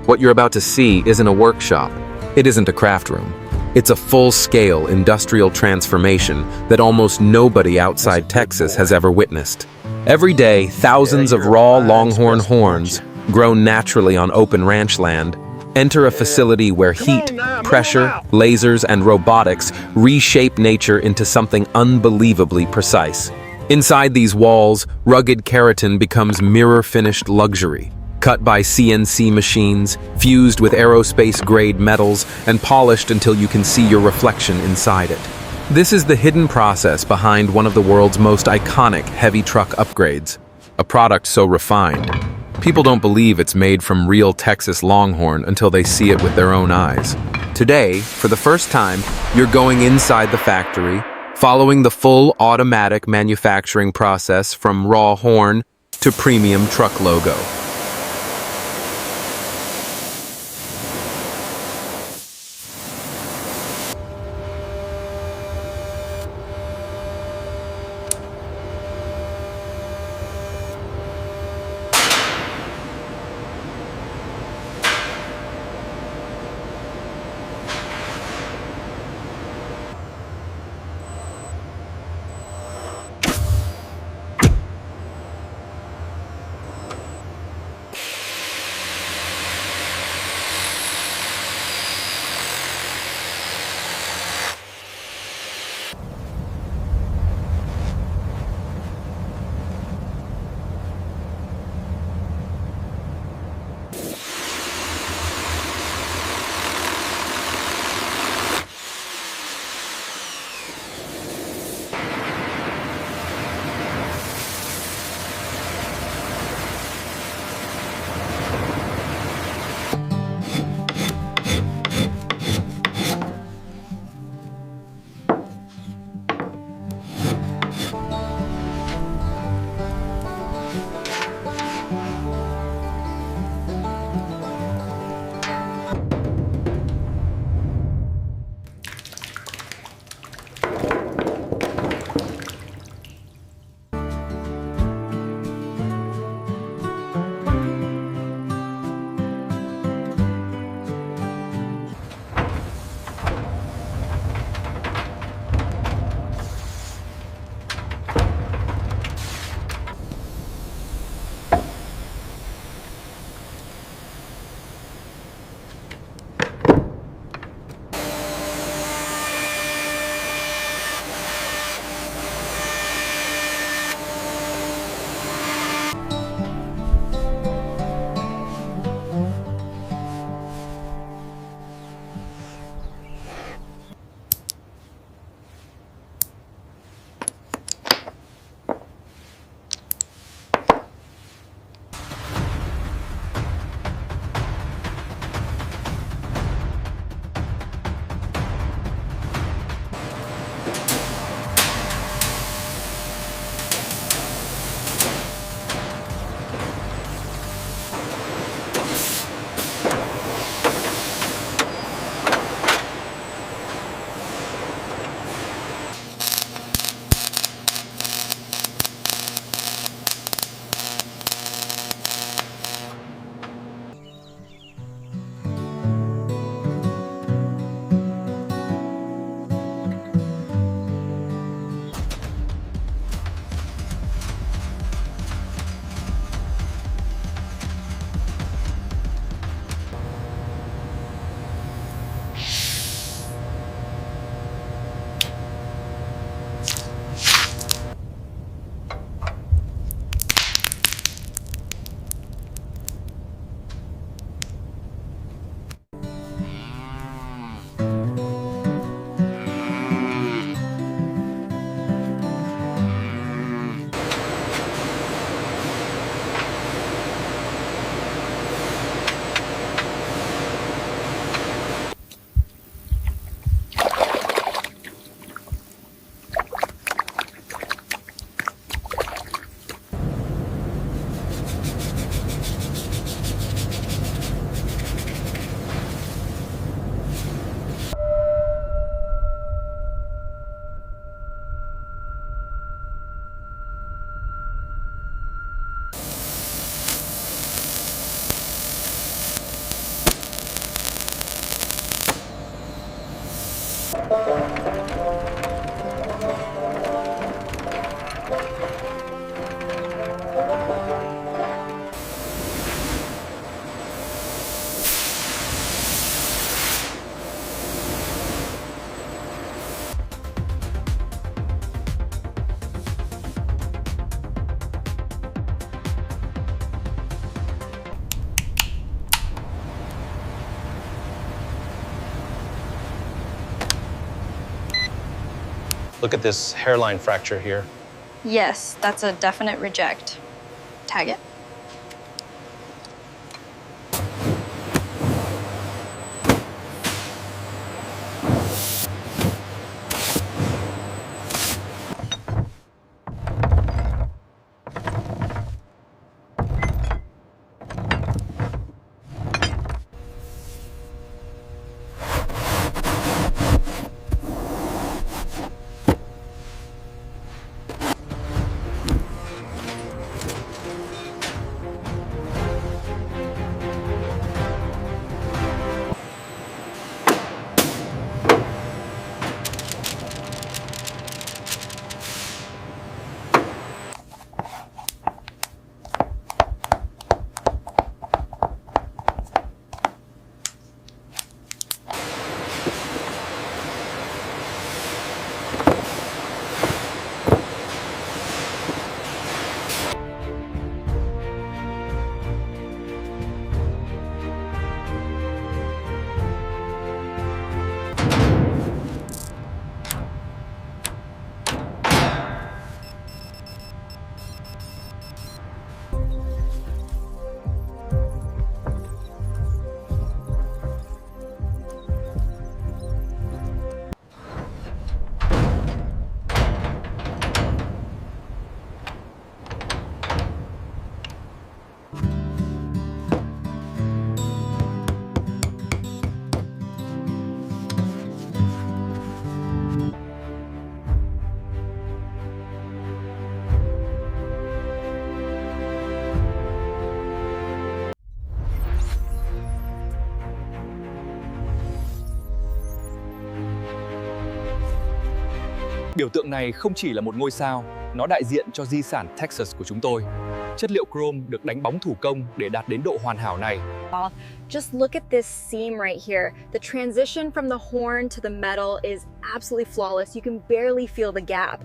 What you're about to see isn't a workshop. It isn't a craft room. It's a full-scale industrial transformation that almost nobody outside Texas has ever witnessed. Every day, thousands of raw Longhorn horns, grown naturally on open ranch land, enter a facility where heat, pressure, lasers, and robotics reshape nature into something unbelievably precise. Inside these walls, rugged keratin becomes mirror-finished luxury, cut by CNC machines, fused with aerospace-grade metals, and polished until you can see your reflection inside it. This is the hidden process behind one of the world's most iconic heavy truck upgrades, a product so refined. People don't believe it's made from real Texas Longhorn until they see it with their own eyes. Today, for the first time, you're going inside the factory, following the full automatic manufacturing process from raw horn to premium truck logo. Look at this hairline fracture here. Yes, that's a definite reject. Tag it. Biểu tượng này không chỉ là một ngôi sao, nó đại diện cho di sản Texas của chúng tôi. Chất liệu chrome được đánh bóng thủ công để đạt đến độ hoàn hảo này. Just look at this seam right here. The transition from the horn to the metal is absolutely flawless. You can barely feel the gap.